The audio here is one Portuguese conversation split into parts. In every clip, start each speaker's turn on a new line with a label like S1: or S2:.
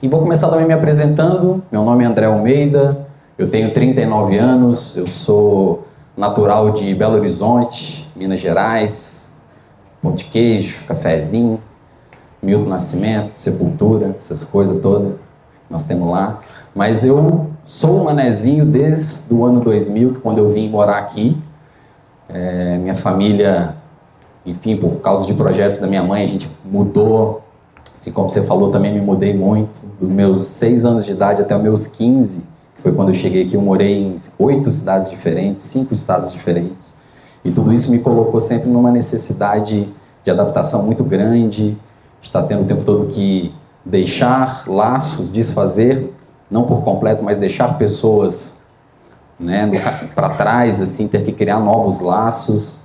S1: E vou começar também me apresentando. Meu nome é André Almeida, eu tenho 39 anos, eu sou natural de Belo Horizonte, Minas Gerais, pão de queijo, cafezinho, Milton Nascimento, Sepultura, essas coisas todas nós temos lá. Mas eu sou um manezinho desde o ano 2000, que quando eu vim morar aqui. Minha família, enfim, por causa de projetos da minha mãe, a gente mudou. Assim como você falou, também me mudei muito. Dos meus 6 anos de idade até os meus 15, que foi quando eu cheguei aqui, eu morei em 8 cidades diferentes, 5 estados diferentes. E tudo isso me colocou sempre numa necessidade de adaptação muito grande, de estar tendo o tempo todo que deixar laços, desfazer, não por completo, mas deixar pessoas, né, para trás, assim, ter que criar novos laços.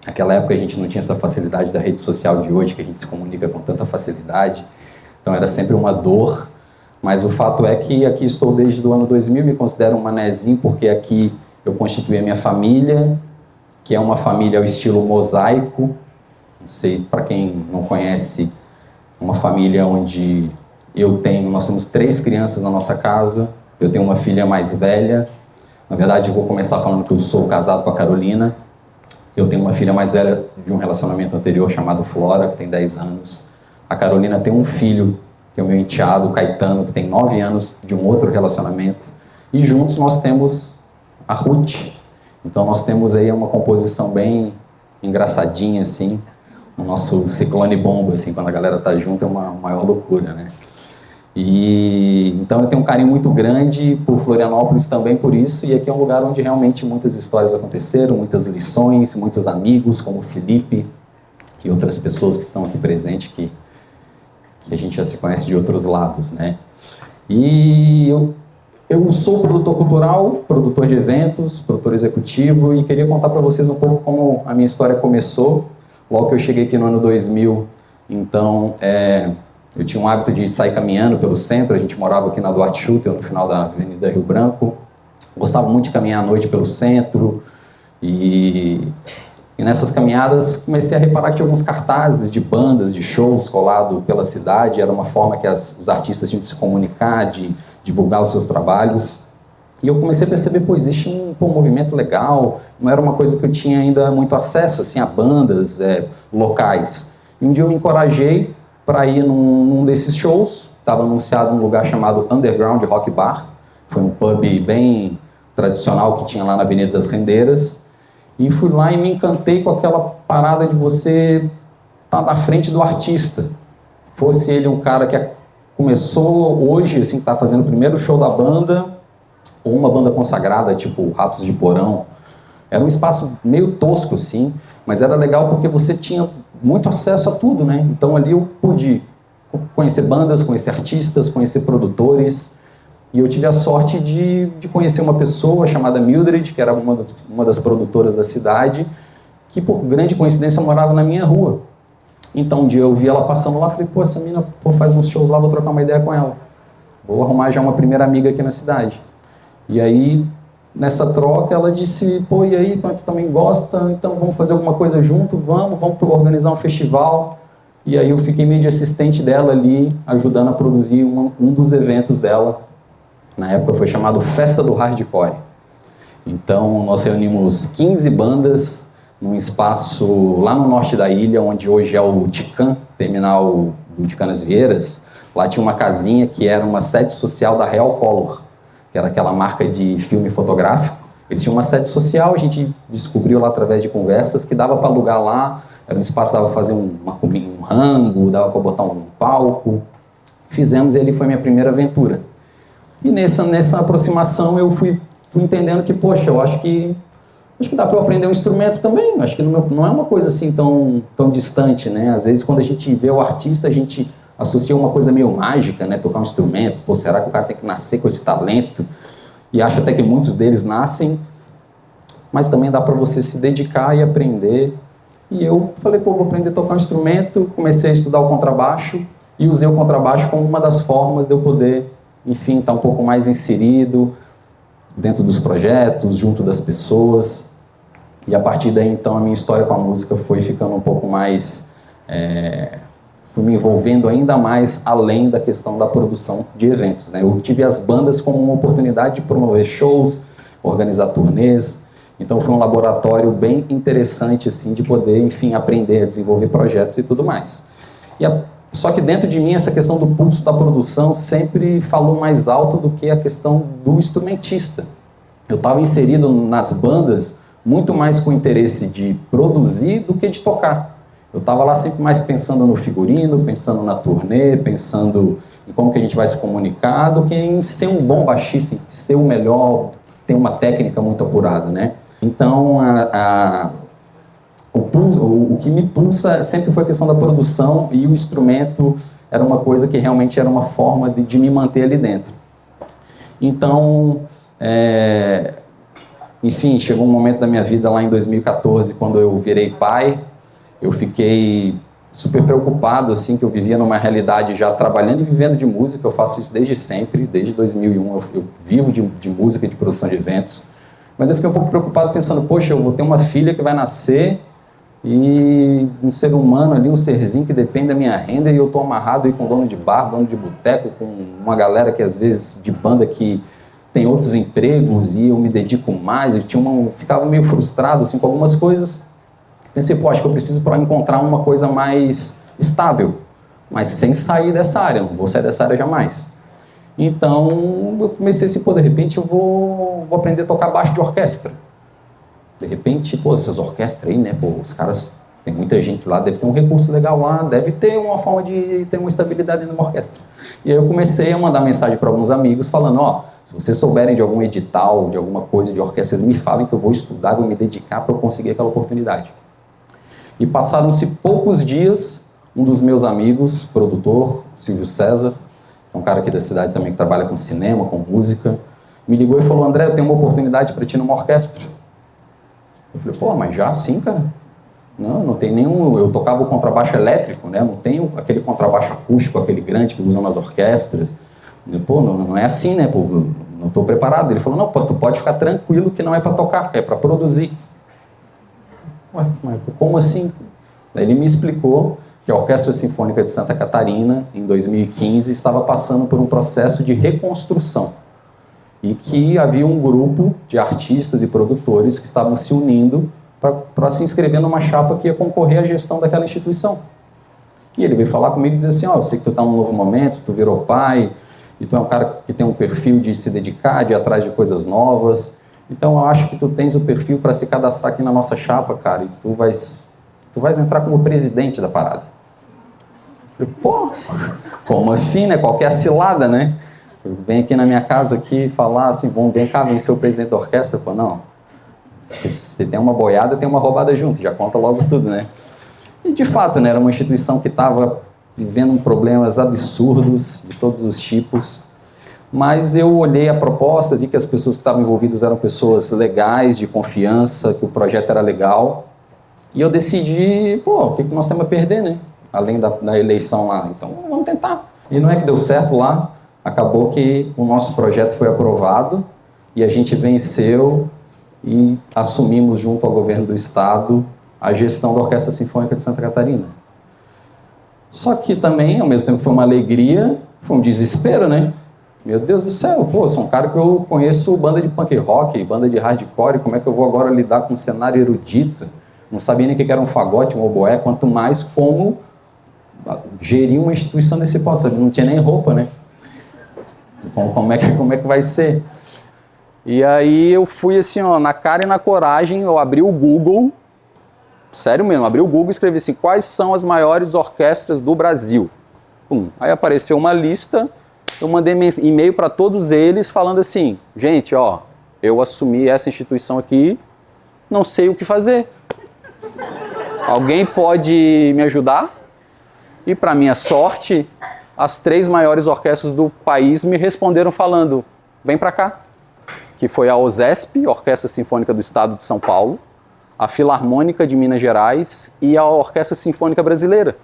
S1: Naquela época a gente não tinha essa facilidade da rede social de hoje, que a gente se comunica com tanta facilidade. Então era sempre uma dor. Mas o fato é que aqui estou desde o ano 2000, me considero um manezinho, porque aqui eu constituí a minha família, que é uma família ao estilo mosaico. Não sei, para quem não conhece, uma família onde nós temos 3 crianças na nossa casa, eu tenho uma filha mais velha. Na verdade, eu vou começar falando que eu sou casado com a Carolina. Eu tenho uma filha mais velha de um relacionamento anterior chamado Flora, que tem 10 anos. A Carolina tem um filho, que é o meu enteado, o Caetano, que tem 9 anos de um outro relacionamento. E juntos nós temos a Ruth. Então nós temos aí uma composição bem engraçadinha, assim. O nosso ciclone bomba, assim, quando a galera tá junto, é uma maior loucura, né? Então eu tenho um carinho muito grande por Florianópolis também por isso, e aqui é um lugar onde realmente muitas histórias aconteceram, muitas lições, muitos amigos como o Felipe e outras pessoas que estão aqui presentes que a gente já se conhece de outros lados, né? E eu sou produtor cultural, produtor de eventos, produtor executivo, e queria contar para vocês um pouco como a minha história começou. Logo que eu cheguei aqui no ano 2000, então eu tinha um hábito de sair caminhando pelo centro. A gente morava aqui na Duarte Schutter, no final da Avenida Rio Branco. Gostava muito de caminhar à noite pelo centro. E nessas caminhadas comecei a reparar que tinha alguns cartazes de bandas, de shows colados pela cidade. Era uma forma que os artistas tinham de se comunicar, de divulgar os seus trabalhos. E eu comecei a perceber, existe um movimento legal. Não era uma coisa que eu tinha ainda muito acesso assim, a bandas locais. E um dia eu me encorajei para ir num desses shows. Estava anunciado um lugar chamado Underground Rock Bar. Foi um pub bem tradicional que tinha lá na Avenida das Rendeiras. E fui lá e me encantei com aquela parada de você estar na frente do artista. Fosse ele um cara que começou hoje, assim, que está fazendo o primeiro show da banda, ou uma banda consagrada, tipo Ratos de Porão. Era um espaço meio tosco, assim, mas era legal porque você tinha muito acesso a tudo, né? Então ali eu pude conhecer bandas, conhecer artistas, conhecer produtores, e eu tive a sorte de conhecer uma pessoa chamada Mildred, que era uma das produtoras da cidade, que por grande coincidência morava na minha rua. Então um dia eu vi ela passando lá, falei, essa mina faz uns shows lá, vou trocar uma ideia com ela. Vou arrumar já uma primeira amiga aqui na cidade. E aí, nessa troca, ela disse, e aí, tu também gosta, então vamos fazer alguma coisa junto, vamos organizar um festival. E aí eu fiquei meio de assistente dela ali, ajudando a produzir um dos eventos dela. Na época foi chamado Festa do Hardcore. Então nós reunimos 15 bandas num espaço lá no norte da ilha, onde hoje é o Tican, terminal de Canasvieiras. Lá tinha uma casinha que era uma sede social da Real Color, que era aquela marca de filme fotográfico. Eles tinham uma sede social, a gente descobriu lá através de conversas que dava para alugar lá, era um espaço, dava para fazer um rango, dava para botar um palco. Fizemos e ali foi minha primeira aventura. E nessa aproximação eu fui entendendo que, eu acho que dá para eu aprender um instrumento também. Acho que não é uma coisa assim tão distante, né? Às vezes quando a gente vê o artista, a gente associa uma coisa meio mágica, né? Tocar um instrumento, será que o cara tem que nascer com esse talento? E acho até que muitos deles nascem, mas também dá para você se dedicar e aprender. E eu falei, vou aprender a tocar um instrumento, comecei a estudar o contrabaixo e usei o contrabaixo como uma das formas de eu poder, enfim, estar um pouco mais inserido dentro dos projetos, junto das pessoas. E a partir daí, então, a minha história com a música foi ficando um pouco mais... fui me envolvendo ainda mais além da questão da produção de eventos, né? Eu tive as bandas como uma oportunidade de promover shows, organizar turnês. Então foi um laboratório bem interessante assim, de poder, enfim, aprender a desenvolver projetos e tudo mais. Só que dentro de mim essa questão do pulso da produção sempre falou mais alto do que a questão do instrumentista. Eu estava inserido nas bandas muito mais com o interesse de produzir do que de tocar. Eu estava lá sempre mais pensando no figurino, pensando na turnê, pensando em como que a gente vai se comunicar, do que em ser um bom baixista, em ser o melhor, ter uma técnica muito apurada, né? Então, o que me pulsa sempre foi a questão da produção, e o instrumento era uma coisa que realmente era uma forma de me manter ali dentro. Então, enfim, chegou um momento da minha vida lá em 2014, quando eu virei pai. Eu fiquei super preocupado, assim, que eu vivia numa realidade já trabalhando e vivendo de música. Eu faço isso desde sempre, desde 2001 eu vivo de música e de produção de eventos. Mas eu fiquei um pouco preocupado pensando, poxa, eu vou ter uma filha que vai nascer e um ser humano ali, um serzinho que depende da minha renda, e eu estou amarrado aí com dono de bar, dono de boteco, com uma galera que às vezes de banda que tem outros empregos e eu me dedico mais. Ficava meio frustrado assim, com algumas coisas. Pensei, pô, acho que eu preciso encontrar uma coisa mais estável, mas sem sair dessa área, não vou sair dessa área jamais. Então, eu comecei assim, pô, de repente eu vou aprender a tocar baixo de orquestra. De repente, pô, essas orquestras aí, né, pô, os caras, tem muita gente lá, deve ter um recurso legal lá, deve ter uma forma de ter uma estabilidade numa orquestra. E aí eu comecei a mandar mensagem para alguns amigos falando, ó, se vocês souberem de algum edital, de alguma coisa de orquestra, me falem que eu vou estudar, vou me dedicar para eu conseguir aquela oportunidade. E passaram-se poucos dias, um dos meus amigos, produtor, Silvio César, que é um cara aqui da cidade também que trabalha com cinema, com música, me ligou e falou, André, eu tenho uma oportunidade para ti numa orquestra. Eu falei, pô, mas já assim, cara? Não tem nenhum... Eu tocava o contrabaixo elétrico, né? Não tenho aquele contrabaixo acústico, aquele grande que usam nas orquestras. Pô, não é assim, né? Pô, não estou preparado. Ele falou, não, pô, tu pode ficar tranquilo que não é para tocar, é para produzir. Ué, mas como assim? Daí ele me explicou que a Orquestra Sinfônica de Santa Catarina, em 2015, estava passando por um processo de reconstrução e que havia um grupo de artistas e produtores que estavam se unindo para se inscrever numa chapa que ia concorrer à gestão daquela instituição. E ele veio falar comigo e dizer assim, ó, eu sei que tu está num novo momento, tu virou pai, e tu é um cara que tem um perfil de se dedicar, de ir atrás de coisas novas. Então, eu acho que tu tens o perfil para se cadastrar aqui na nossa chapa, cara, e tu vais entrar como presidente da parada. Eu falei, pô, como assim, né? Qualquer cilada, né? Vem aqui na minha casa aqui e falar assim, vem cá, vem ser o presidente da orquestra. Pô, não. Se tem uma boiada, tem uma roubada junto, já conta logo tudo, né? E, de fato, né, era uma instituição que estava vivendo problemas absurdos de todos os tipos. Mas eu olhei a proposta, vi que as pessoas que estavam envolvidas eram pessoas legais, de confiança, que o projeto era legal. E eu decidi, pô, o que nós temos a perder, né? Além da eleição lá. Então, vamos tentar. E não é que deu certo lá. Acabou que o nosso projeto foi aprovado e a gente venceu e assumimos junto ao governo do estado a gestão da Orquestra Sinfônica de Santa Catarina. Só que também, ao mesmo tempo, foi uma alegria, foi um desespero, né? Meu Deus do céu, pô, eu sou um cara que eu conheço banda de punk rock, banda de hardcore, como é que eu vou agora lidar com um cenário erudito? Não sabia nem o que era um fagote, um oboé, quanto mais como gerir uma instituição desse ponto, sabe? Não tinha nem roupa, né? Como é que vai ser? E aí eu fui assim, ó, na cara e na coragem, eu abri o Google, sério mesmo, abri o Google e escrevi assim, quais são as maiores orquestras do Brasil? Pum. Aí apareceu uma lista, eu mandei e-mail para todos eles falando assim, gente, ó, eu assumi essa instituição aqui, não sei o que fazer. Alguém pode me ajudar? E para minha sorte, as 3 maiores orquestras do país me responderam falando, vem para cá. Que foi a OSESP, Orquestra Sinfônica do Estado de São Paulo, a Filarmônica de Minas Gerais e a Orquestra Sinfônica Brasileira.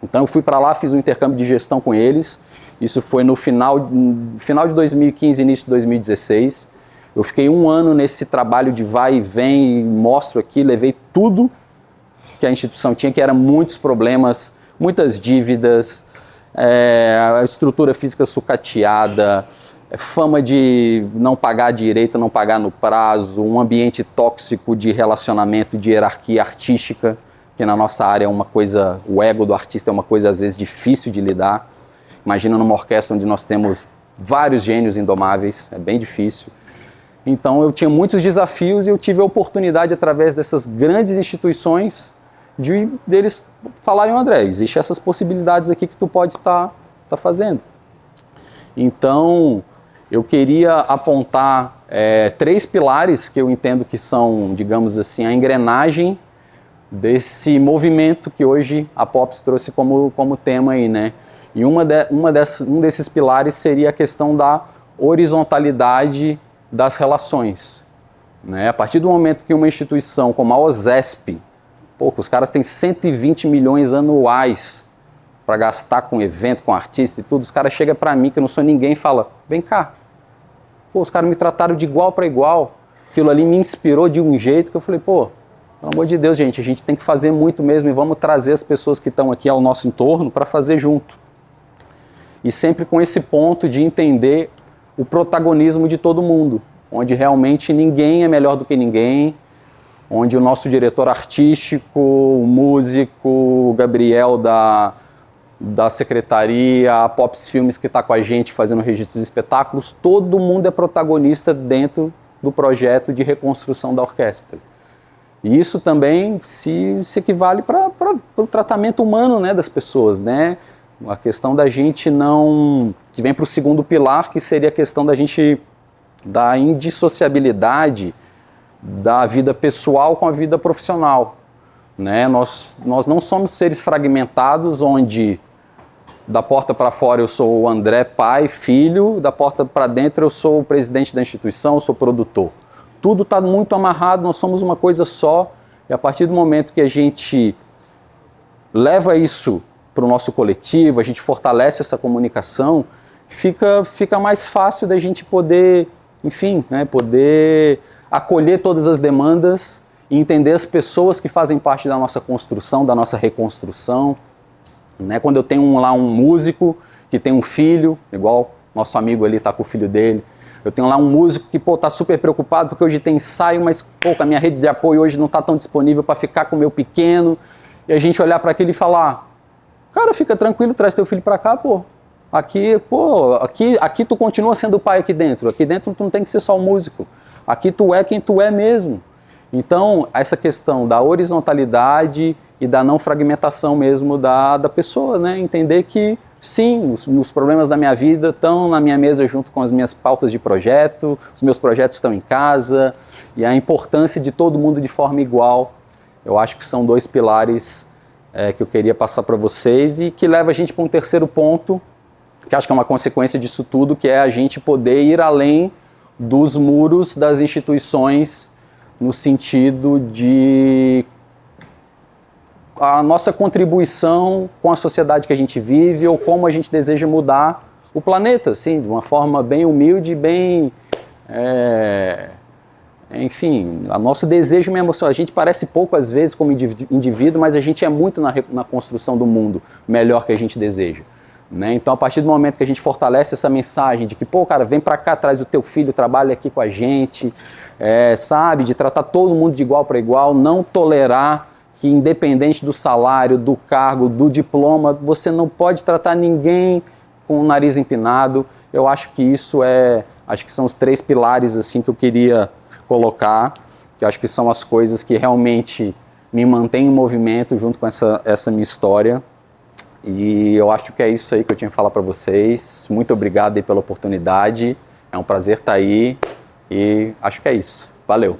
S1: Então eu fui para lá, fiz um intercâmbio de gestão com eles, isso foi no final de 2015, início de 2016. Eu fiquei 1 ano nesse trabalho de vai e vem, e mostro aqui, levei tudo que a instituição tinha, que eram muitos problemas muitas dívidas, a estrutura física sucateada, fama de não pagar direito, não pagar no prazo, um ambiente tóxico de relacionamento, de hierarquia artística, que na nossa área é uma coisa, o ego do artista é uma coisa às vezes difícil de lidar. Imagina numa orquestra onde nós temos vários gênios indomáveis, é bem difícil. Então eu tinha muitos desafios e eu tive a oportunidade, através dessas grandes instituições, deles falarem: André, existem essas possibilidades aqui que tu pode estar fazendo. Então eu queria apontar 3 pilares que eu entendo que são, digamos assim, a engrenagem desse movimento que hoje a Pops trouxe como tema aí, né? E um desses pilares seria a questão da horizontalidade das relações, né? A partir do momento que uma instituição como a OSESP, os caras têm 120 milhões anuais para gastar com evento, com artista e tudo, os caras chegam para mim, que eu não sou ninguém, e falam: vem cá, os caras me trataram de igual para igual, aquilo ali me inspirou de um jeito que eu falei: pelo amor de Deus, gente, a gente tem que fazer muito mesmo e vamos trazer as pessoas que estão aqui ao nosso entorno para fazer junto. E sempre com esse ponto de entender o protagonismo de todo mundo, onde realmente ninguém é melhor do que ninguém, onde o nosso diretor artístico, o músico, o Gabriel da secretaria, a Pops Filmes que está com a gente fazendo registros de espetáculos, todo mundo é protagonista dentro do projeto de reconstrução da orquestra. E isso também se equivale para o tratamento humano, né, das pessoas, né? A questão da gente não... que vem para o segundo pilar, que seria a questão da indissociabilidade da vida pessoal com a vida profissional, né? Nós não somos seres fragmentados, onde da porta para fora eu sou o André, pai, filho, da porta para dentro eu sou o presidente da instituição, eu sou produtor. Tudo está muito amarrado, nós somos uma coisa só, e a partir do momento que a gente leva isso para o nosso coletivo, a gente fortalece essa comunicação, fica mais fácil da gente poder, enfim, né, poder acolher todas as demandas e entender as pessoas que fazem parte da nossa construção, da nossa reconstrução, né? Quando eu tenho lá um músico que tem um filho, igual nosso amigo ali está com o filho dele, eu tenho lá um músico que está super preocupado porque hoje tem ensaio, mas a minha rede de apoio hoje não está tão disponível para ficar com o meu pequeno, e a gente olhar para aquilo e falar: cara, fica tranquilo, traz teu filho para cá, aqui tu continua sendo pai aqui dentro tu não tem que ser só um músico, aqui tu é quem tu é mesmo. Então, essa questão da horizontalidade e da não fragmentação mesmo da pessoa, né? Entender que, sim, os problemas da minha vida estão na minha mesa junto com as minhas pautas de projeto, os meus projetos estão em casa, e a importância de todo mundo de forma igual. Eu acho que são 2 pilares que eu queria passar para vocês e que leva a gente para um terceiro ponto, que acho que é uma consequência disso tudo, que é a gente poder ir além dos muros das instituições, no sentido de a nossa contribuição com a sociedade que a gente vive ou como a gente deseja mudar o planeta, assim, de uma forma bem humilde, bem... enfim, o nosso desejo mesmo, a gente parece pouco às vezes como indivíduo, mas a gente é muito na construção do mundo melhor que a gente deseja, né? Então, a partir do momento que a gente fortalece essa mensagem de que, cara, vem pra cá, traz o teu filho, trabalha aqui com a gente, sabe, de tratar todo mundo de igual para igual, não tolerar que, independente do salário, do cargo, do diploma, você não pode tratar ninguém com o nariz empinado. Eu acho que isso acho que são os 3 pilares assim que eu queria colocar, que eu acho que são as coisas que realmente me mantêm em movimento junto com essa minha história. E eu acho que é isso aí que eu tinha que falar para vocês. Muito obrigado aí pela oportunidade. É um prazer estar aí e acho que é isso. Valeu!